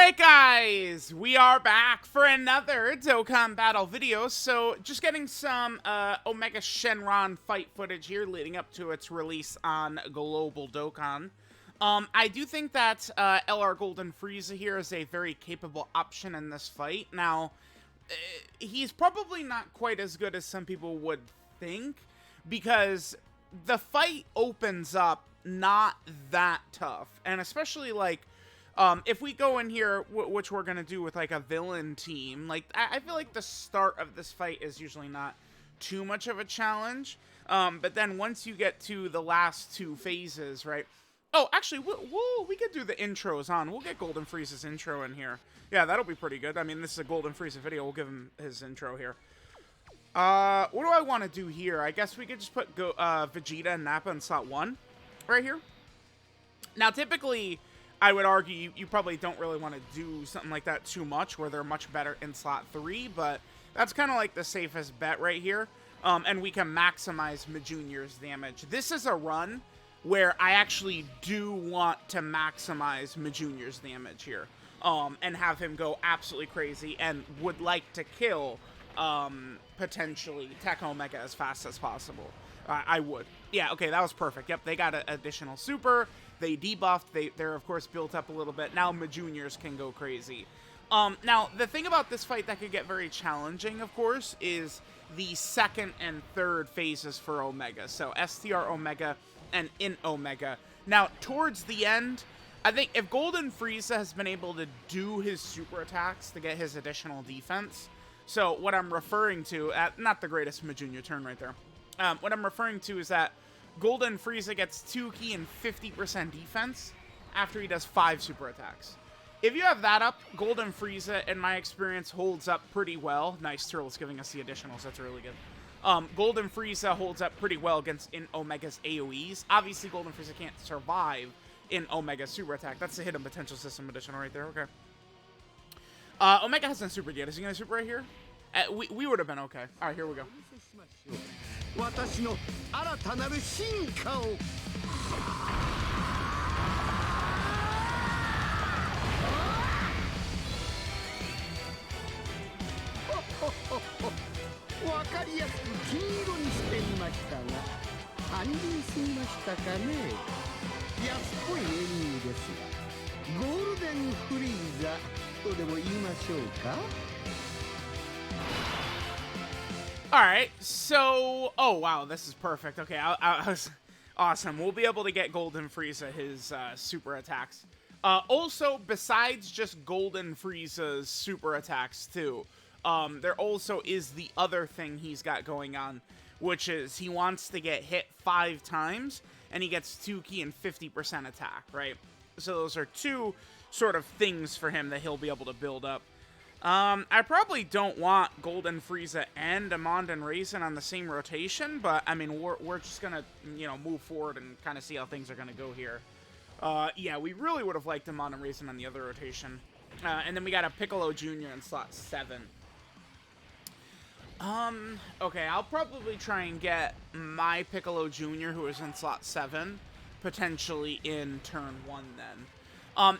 Alright guys, we are back for another Dokkan battle video. So just getting some Omega Shenron fight footage here leading up to its release on Global Dokkan. I do think that LR Golden Frieza here is a very capable option in this fight. Now, he's probably not quite as good as some people would think, because the fight opens up not that tough, and especially like if we go in here, which we're gonna do with like a villain team, like I feel like the start of this fight is usually not too much of a challenge, but then once you get to the last two phases, right? Oh, actually, we could do the intros on. We'll get Golden Frieza's intro in here. Yeah, that'll be pretty good. I mean, this is a Golden Frieza video. We'll give him his intro here. What do I want to do here? I guess we could just put Vegeta and Nappa in slot 1 right here. Now, typically, I would argue you probably don't really want to do something like that too much, where they're much better in slot 3, but that's kind of like the safest bet right here. And we can maximize Majunior's damage. This is a run where I actually do want to maximize Majunior's damage here, and have him go absolutely crazy, and would like to kill potentially Tech Omega as fast as possible. I would. Yeah, okay, that was perfect. Yep, they got an additional super. They debuffed. They're, of course, built up a little bit. Now Majuniors can go crazy. Now, the thing about this fight that could get very challenging, of course, is the second and third phases for Omega. So STR Omega and In Omega. Now, towards the end, I think if Golden Frieza has been able to do his super attacks to get his additional defense, so what I'm referring to, not the greatest Majunior turn right there, what I'm referring to is that Golden Frieza gets 2 key and 50% defense after he does 5 super attacks. If you have that up, Golden Frieza, in my experience, holds up pretty well. Nice, Turtle's giving us the additionals. That's really good. Golden Frieza holds up pretty well against In Omega's AoEs. Obviously, Golden Frieza can't survive In Omega's super attack. That's the hidden potential system additional right there. Okay. Omega hasn't supered yet. Is he going to super right here? We would have been okay. All right, here we go. 私の新たなる進化を わかりやすく金色にしてみましたが単純すぎましたかね安っぽいネーミングですがゴールデンフリーザとでも言いましょうか Alright, so... Oh, wow, this is perfect. Okay, I was... Awesome. We'll be able to get Golden Frieza his super attacks. Also, besides just Golden Frieza's super attacks, too, there also is the other thing he's got going on, which is he wants to get hit 5 times, and he gets 2 key and 50% attack, right? So those are 2 sort of things for him that he'll be able to build up. I probably don't want Golden Frieza and Amon and Raisin on the same rotation, but, I mean, we're just gonna, you know, move forward and kind of see how things are gonna go here. Yeah, we really would have liked Amon and Raisin on the other rotation. And then we got a Piccolo Jr. in slot 7. Okay, I'll probably try and get my Piccolo Jr., who is in slot 7, potentially in turn 1 then.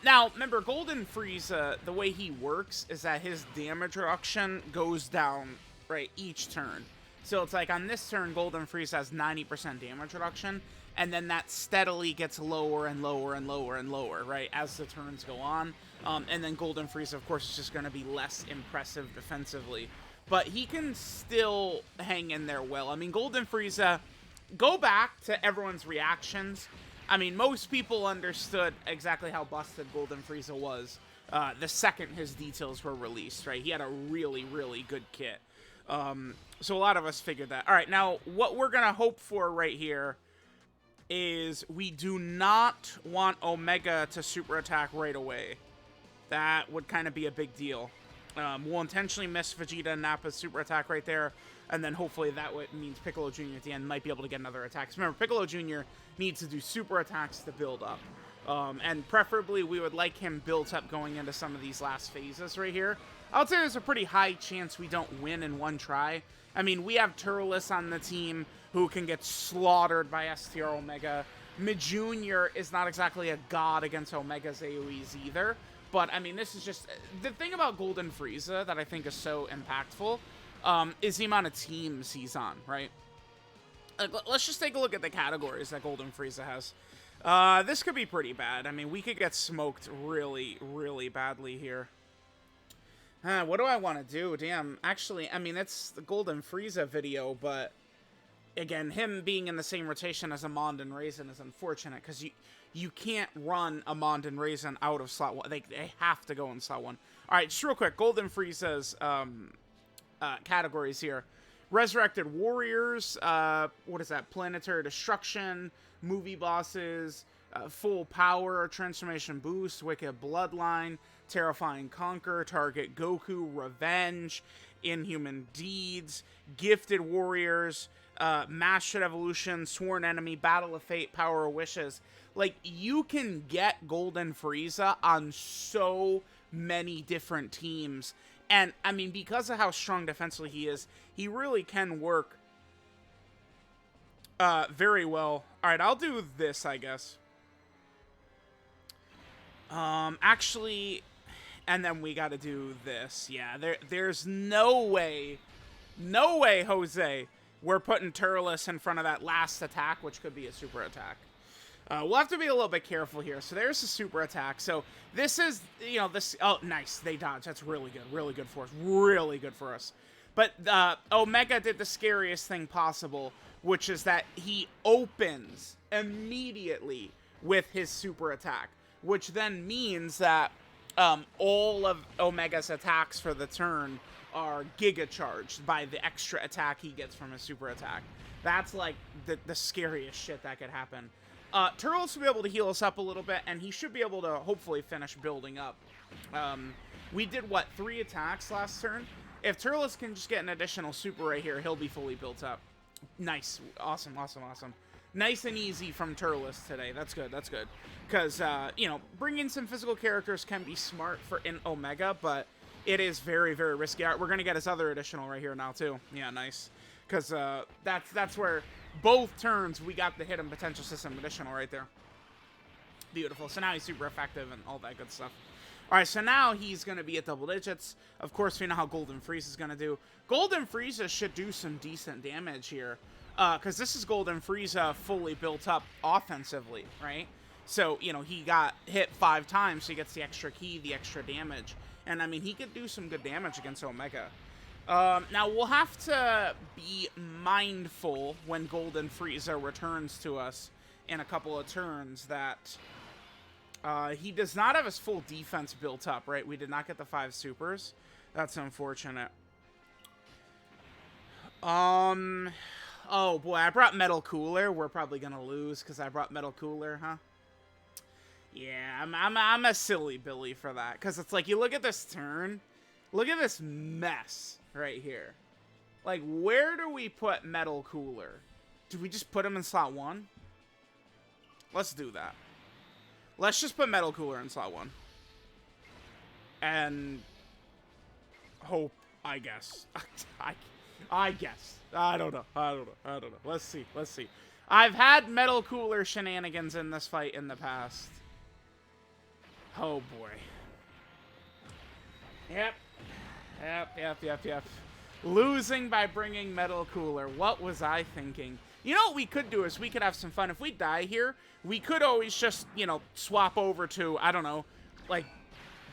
Now, remember, Golden Frieza, the way he works is that his damage reduction goes down, right, each turn. So it's like on this turn, Golden Frieza has 90% damage reduction, and then that steadily gets lower and lower and lower and lower, right, as the turns go on. And then Golden Frieza, of course, is just going to be less impressive defensively. But he can still hang in there well. I mean, Golden Frieza, go back to everyone's reactions. I mean, most people understood exactly how busted Golden Frieza was the second his details were released, right? He had a really, really good kit. So a lot of us figured that. All right, now, what we're going to hope for right here is we do not want Omega to super attack right away. That would kind of be a big deal. We'll intentionally miss Vegeta and Nappa's super attack right there, and then hopefully that means Piccolo Jr. at the end might be able to get another attack. So remember, Piccolo Jr. needs to do super attacks to build up. And preferably, we would like him built up going into some of these last phases right here. I would say there's a pretty high chance we don't win in one try. I mean, we have Turles on the team who can get slaughtered by STR Omega. Majunior is not exactly a god against Omega's AoEs either. But, I mean, this is just... The thing about Golden Frieza that I think is so impactful is the amount of teams he's on, right? Let's just take a look at the categories that Golden Frieza has. This could be pretty bad. I mean, we could get smoked really, really badly here. What do I want to do? Damn. Actually, I mean, it's the Golden Frieza video, but... Again, him being in the same rotation as Amond and Raisin is unfortunate, because you can't run Amond and Raisin out of slot 1. They have to go in slot 1. Alright, just real quick. Golden Frieza's categories here. Resurrected Warriors, what is that? Planetary Destruction, Movie Bosses, Full Power, Transformation Boost, Wicked Bloodline, Terrifying Conquer, Target Goku, Revenge, Inhuman Deeds, Gifted Warriors, Mastered Evolution, Sworn Enemy, Battle of Fate, Power of Wishes. Like, you can get Golden Frieza on so many different teams. And, I mean, because of how strong defensively he is, he really can work very well. Alright, I'll do this, I guess. Actually, and then we gotta do this. Yeah, there's no way, Jose, we're putting Turles in front of that last attack, which could be a super attack. We'll have to be a little bit careful here. So there's a super attack. So this is, you know, this... Oh, nice. They dodge. That's really good. Really good for us. Really good for us. But Omega did the scariest thing possible, which is that he opens immediately with his super attack, which then means that all of Omega's attacks for the turn are giga charged by the extra attack he gets from his super attack. That's like the scariest shit that could happen. Turles will be able to heal us up a little bit, and he should be able to hopefully finish building up. We did, what, 3 attacks last turn? If Turles can just get an additional super right here, he'll be fully built up. Nice. Awesome, awesome, awesome. Nice and easy from Turles today. That's good, that's good. Because, you know, bringing some physical characters can be smart for in Omega, but it is very, very risky. All right, we're going to get his other additional right here now, too. Yeah, nice. Because that's where both turns we got the hidden potential system additional right there. Beautiful. So now he's super effective and all that good stuff. All right, so now he's going to be at double digits. Of course, we know how Golden Frieza is going to do. Golden Frieza should do some decent damage here. Because this is Golden Frieza fully built up offensively, right? So, you know, he got hit 5 times, so he gets the extra key, the extra damage. And, I mean, he could do some good damage against Omega. Now, we'll have to be mindful when Golden Frieza returns to us in a couple of turns that he does not have his full defense built up, right? We did not get the 5 supers. That's unfortunate. Oh, boy, I brought Metal Cooler. We're probably going to lose because I brought Metal Cooler, huh? Yeah, I'm a silly Billy for that. Because it's like, you look at this turn. Look at this mess right here. Like, where do we put Metal Cooler? Do we just put him in slot 1? Let's do that. Let's just put Metal Cooler in slot 1. And hope, I guess. I guess. I don't know. Let's see. I've had Metal Cooler shenanigans in this fight in the past. Oh, boy. Yep. Losing by bringing Metal Cooler. What was I thinking? You know what we could do is we could have some fun. If we die here, we could always just, you know, swap over to, I don't know, like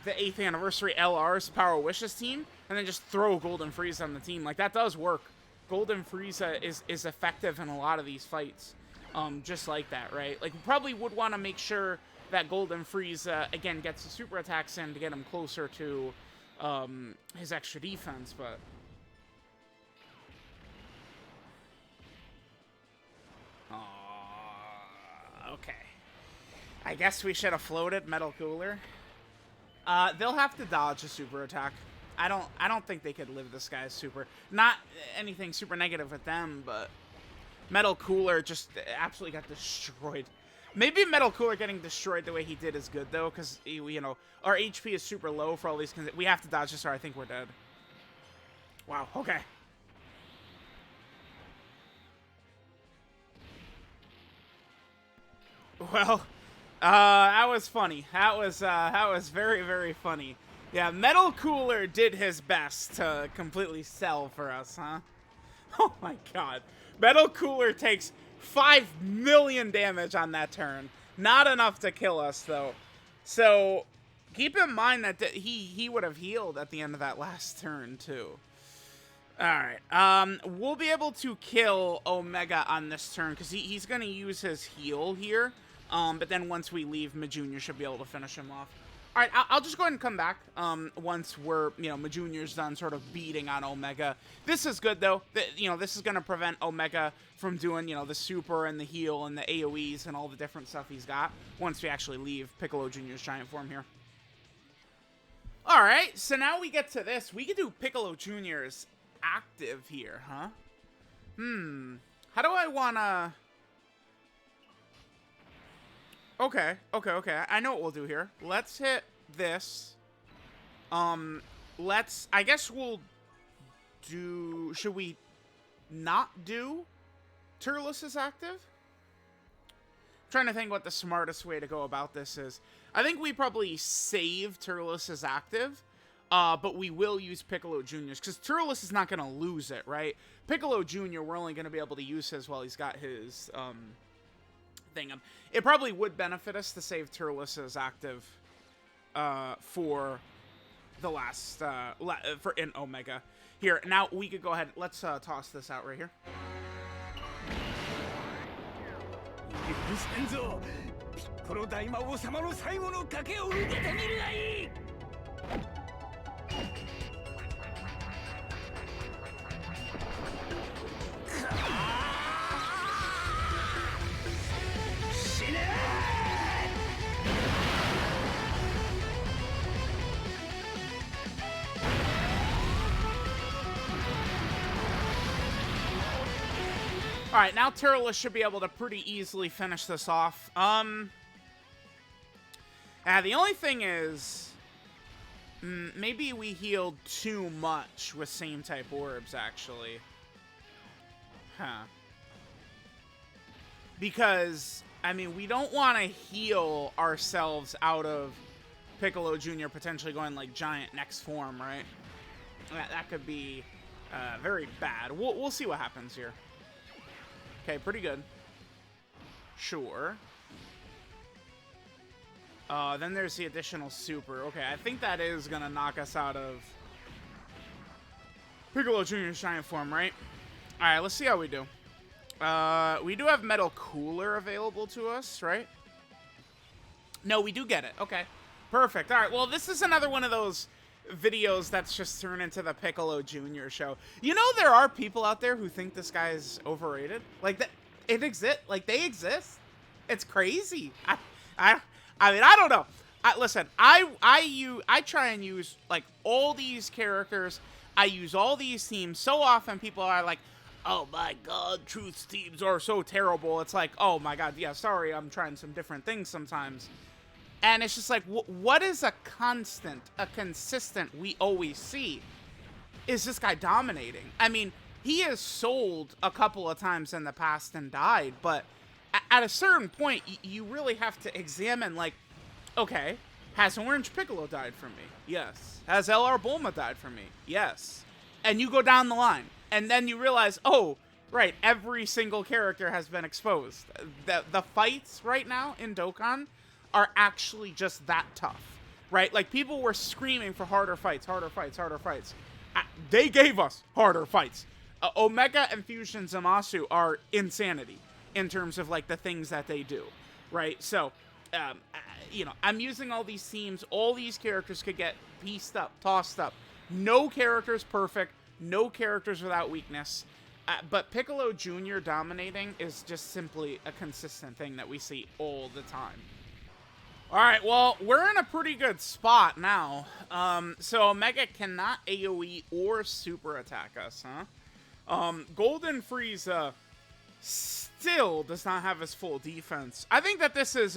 the 8th anniversary LR's Power Wishes team, and then just throw Golden Frieza on the team. Like, that does work. Golden Frieza is effective in a lot of these fights. Just like that, right? Like, we probably would want to make sure that Golden Frieza, again, gets the super attacks in to get him closer to his extra defense, but... okay. I guess we should have floated Metal Cooler. They'll have to dodge a super attack. I don't think they could live this guy's super. Not anything super negative with them, but Metal Cooler just absolutely got destroyed. Maybe Metal Cooler getting destroyed the way he did is good, though, because, you know, our HP is super low for all these... We have to dodge this or I think we're dead. Wow, okay. Well, That was funny. That was very, very funny. Yeah, Metal Cooler did his best to completely sell for us, huh? Oh my god. Metal Cooler takes 5 million damage on that turn. Not enough to kill us, though. So, keep in mind that he would have healed at the end of that last turn, too. Alright, we'll be able to kill Omega on this turn, because he's going to use his heal here. But then once we leave, Majunior should be able to finish him off. Alright, I'll just go ahead and come back, once we're, Majunior's done sort of beating on Omega. This is good, though. This is going to prevent Omega from doing, the super and the heal and the AoEs and all the different stuff he's got once we actually leave Piccolo Jr.'s giant form here. Alright, so now we get to this. We can do Piccolo Jr.'s active here, huh? How do I wanna... Okay. I know what we'll do here. Let's hit this. I guess we'll do... Should we not do Turles' active? I'm trying to think what the smartest way to go about this is. I think we probably save Turles' active. But we will use Piccolo Jr.'s, because Turles is not going to lose it, right? Piccolo Jr., we're only going to be able to use his while he's got his, thing. It probably would benefit us to save Turles' active, for the last, in Omega. Here, now we could go ahead, let's, toss this out right here. Alright, now Turles should be able to pretty easily finish this off. The only thing is... maybe we healed too much with same-type orbs, actually. Huh. Because, I mean, we don't want to heal ourselves out of Piccolo Jr. potentially going, like, giant next form, right? That could be very bad. We'll see what happens here. Okay, pretty good. Sure. Then there's the additional super. Okay, I think that is going to knock us out of Piccolo Jr.'s giant form, right? Alright, let's see how we do. We do have Metal Cooler available to us, right? No, we do get it. Okay, perfect. Alright, well, this is another one of those videos that's just turned into the Piccolo Jr. show. You know, there are people out there who think this guy is overrated. Like, that it exists. Like, they exist. It's crazy. I mean, I don't know. Listen, I try and use, like, all these characters. I use all these themes so often. People are like, oh my god, Truth's themes are so terrible. It's like, oh my god, yeah, sorry, I'm trying some different things sometimes. And it's just like, what is a constant, a consistent we always see? Is this guy dominating? I mean, he has sold a couple of times in the past and died, but at a certain point, you really have to examine, like, okay, has Orange Piccolo died for me? Yes. Has LR Bulma died for me? Yes. And you go down the line, and then you realize, oh, right, every single character has been exposed. The fights right now in Dokkan are actually just that tough, right? Like, people were screaming for harder fights, harder fights, harder fights. They gave us harder fights. Omega and Fusion Zamasu are insanity in terms of, like, the things that they do, right? So, you know, I'm using all these themes. All these characters could get pieced up, tossed up. No character's perfect. No characters without weakness. But Piccolo Jr. dominating is just simply a consistent thing that we see all the time. Alright, well, we're in a pretty good spot now. So Omega cannot AoE or super attack us, huh? Golden Frieza still does not have his full defense. I think that this is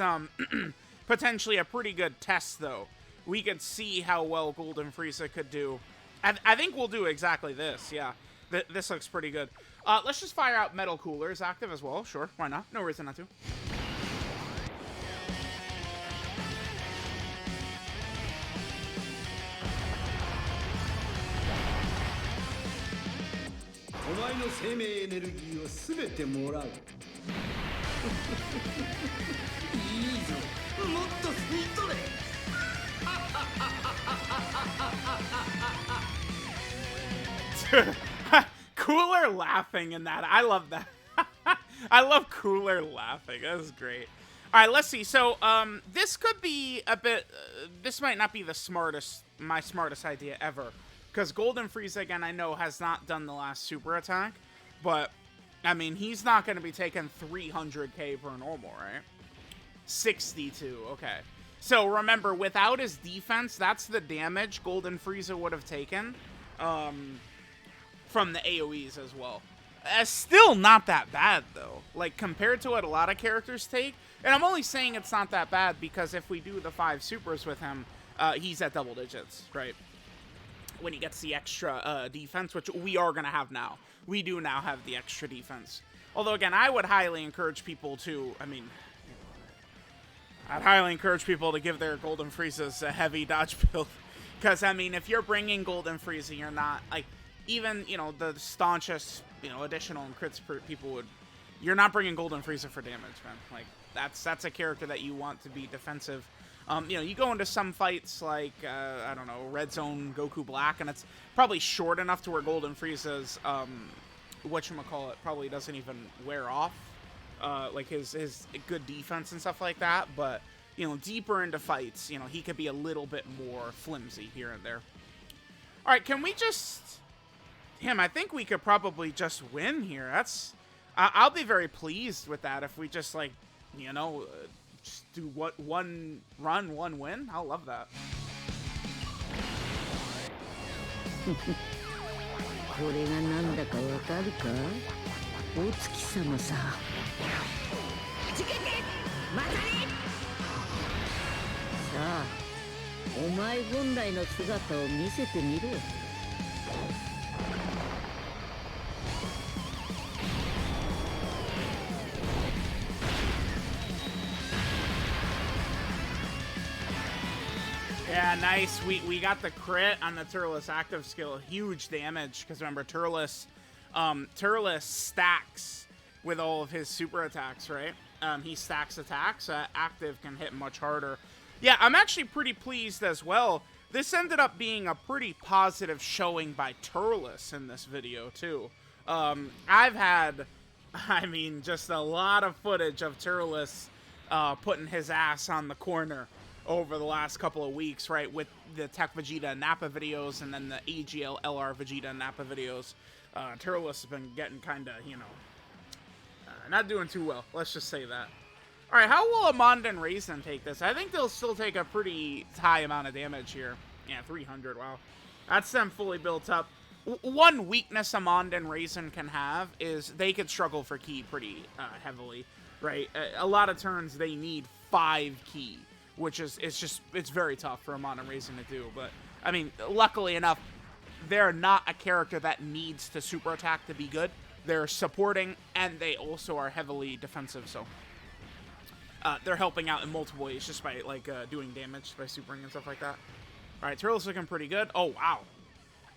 potentially a pretty good test, though. We could see how well Golden Frieza could do. I think we'll do exactly this, yeah. This looks pretty good. Let's just fire out Metal Cooler is active as well. Sure, why not? No reason not to. 前の生命エネルギーをすべてもらう。いいぞ、もっと吸い取れ。Cooler laughing in that. I love that. I love Cooler laughing. That was great. All right, let's see. So, this could be a bit. This might not be my smartest idea ever, because Golden Frieza, again, I know has not done the last super attack, but I mean, he's not going to be taking 300k per normal, right? 62. Okay. So remember, without his defense, that's the damage Golden Frieza would have taken. From the AoEs as well. Still not that bad, though. Like, compared to what a lot of characters take. And I'm only saying it's not that bad because if we do the 5 supers with him, he's at double digits, right? When he gets the extra defense, which we are going to have now. We do now have the extra defense. Although, again, I would highly encourage people to, I'd highly encourage people to give their Golden Friezas a heavy dodge build. Because, I mean, if you're bringing Golden Frieza, you're not, like, even, you know, the staunchest, you know, additional and crits people would, you're not bringing Golden Frieza for damage, man. Like, that's a character that you want to be defensive. You know, you go into some fights like, I don't know, Red Zone Goku Black, and it's probably short enough to where Golden Frieza's, whatchamacallit, probably doesn't even wear off, like his good defense and stuff like that, but, you know, deeper into fights, you know, he could be a little bit more flimsy here and there. Alright, can we just... Damn, I think we could probably just win here. I'll be very pleased with that if we just, like, you know, just do one run, one win. I'll love that. これがなんだかわかるか？お月様さ。つけて、またね。さあ、お前本来の姿を見せてみろ。Yeah, nice. We got the crit on the Turles active skill. Huge damage, because remember, Turles stacks with all of his super attacks, right? He stacks attacks. Active can hit much harder. Yeah, I'm actually pretty pleased as well. This ended up being a pretty positive showing by Turles in this video, too. I've had, I mean, just a lot of footage of Turles putting his ass on the corner over the last couple of weeks, right, with the Tech Vegeta and Nappa videos, and then the AGL LR Vegeta and Nappa videos. Turles has been getting kind of, you know, not doing too well. Let's just say that. All right, how will Amanda and Raisin take this? I think they'll still take a pretty high amount of damage here. Yeah, 300, wow. That's them fully built up. One weakness Amanda and Raisin can have is they could struggle for ki pretty heavily, right? A lot of turns they need 5 ki. Which is, it's very tough for Amon and Raisin to do. But, I mean, luckily enough, they're not a character that needs to super attack to be good. They're supporting, and they also are heavily defensive, so they're helping out in multiple ways just by, like, doing damage by supering and stuff like that. Alright, Turtle's looking pretty good. Oh, wow.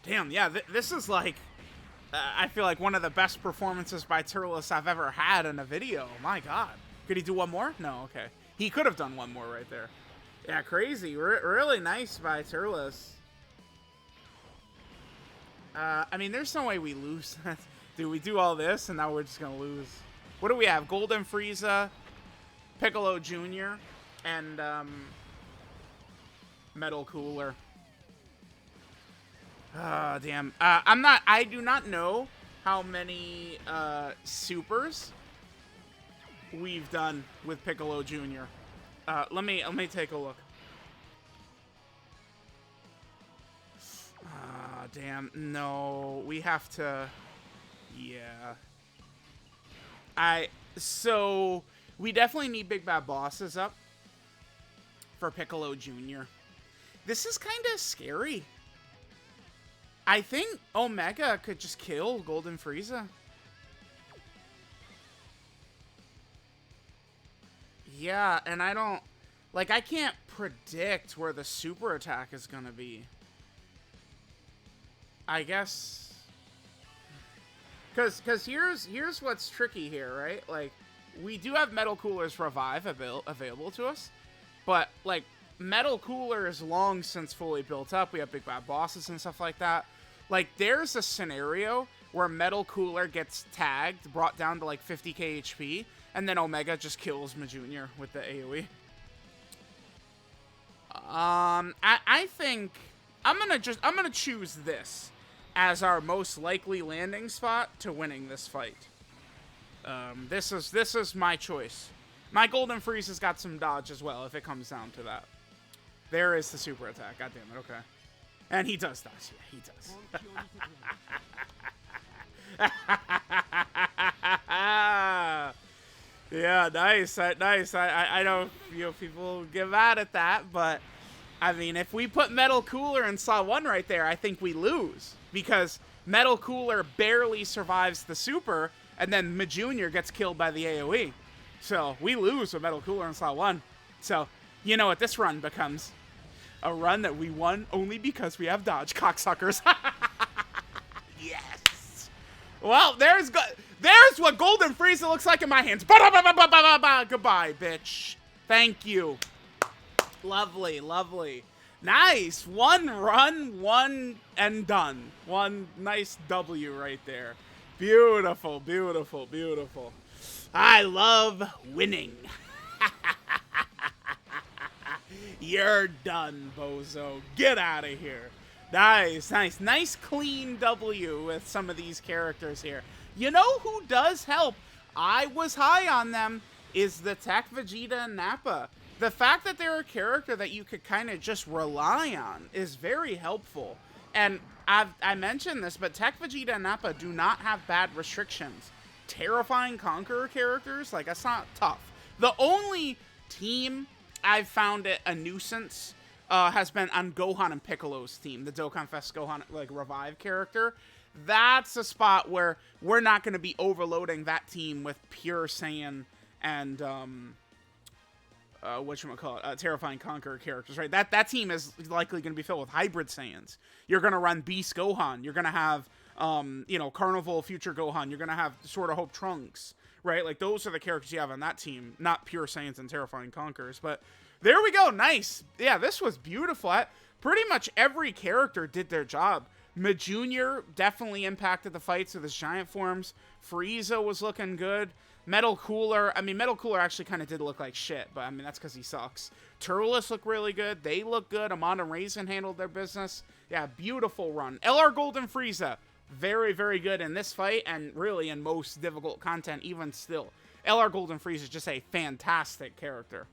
Damn, yeah, this is, like, I feel like one of the best performances by Turles I've ever had in a video. My god. Could he do one more? No, okay. He could have done one more right there. Yeah, crazy. Really nice by Turles. I mean, there's no way we lose. Dude, we do all this, and now we're just going to lose. What do we have? Golden Frieza, Piccolo Jr., and Metal Cooler. Ah, damn. I do not know how many supers we've done with Piccolo Jr. Let me take a look. Ah, damn. No, we have to. Yeah. So we definitely need Big Bad Bosses up for Piccolo Jr. This is kind of scary. I think Omega could just kill Golden Frieza. Yeah, and I don't... Like, I can't predict where the super attack is going to be. I guess... Because here's what's tricky here, right? Like, we do have Metal Cooler's Revive available to us, but, like, Metal Cooler is long since fully built up. We have big bad bosses and stuff like that. Like, there's a scenario where Metal Cooler gets tagged, brought down to, like, 50k HP, and then Omega just kills Majunior with the AoE. I think I'm gonna choose this as our most likely landing spot to winning this fight. This is my choice. My Golden Frieza's got some dodge as well, if it comes down to that. There is the super attack. God damn it, okay. And he does dodge. Yeah, he does. Yeah, nice. Nice. I know, people get mad at that, but I mean, if we put Metal Cooler in Saw 1 right there, I think we lose. Because Metal Cooler barely survives the super, and then Majunior gets killed by the AoE. So, we lose with Metal Cooler in Saw 1. So, you know what this run becomes? A run that we won only because we have dodge, cocksuckers. Yes! Well, there's what Golden Frieza looks like in my hands. Goodbye, bitch. Thank you. Lovely, lovely. Nice. One run, one and done. One nice W right there. Beautiful, beautiful, beautiful. I love winning. You're done, bozo. Get out of here. Nice, nice. Nice clean W with some of these characters here. You know who does help? I was high on them, is the Tech Vegeta and Nappa. The fact that they're a character that you could kind of just rely on is very helpful. And I mentioned this, but Tech Vegeta and Nappa do not have bad restrictions. Terrifying Conqueror characters, like, that's not tough. The only team I've found it a nuisance has been on Gohan and Piccolo's team, the Dokkan Fest Gohan, like, Revive character. That's a spot where we're not going to be overloading that team with pure Saiyan and, Terrifying Conqueror characters, right? That team is likely going to be filled with hybrid Saiyans. You're going to run Beast Gohan. You're going to have, Carnival Future Gohan. You're going to have Sword of Hope Trunks, right? Like, those are the characters you have on that team, not pure Saiyans and Terrifying Conquerors. But there we go. Nice. Yeah, this was beautiful. Pretty much every character did their job. Majunior definitely impacted the fights with his giant forms. Frieza was looking good. Metal Cooler, Metal Cooler actually kind of did look like shit, but that's because he sucks. Turles look really good. They look good. Amon and Raisin handled their business. Yeah, beautiful run. LR Golden Frieza, very, very good in this fight, and really in most difficult content even still. LR Golden Frieza is just a fantastic character.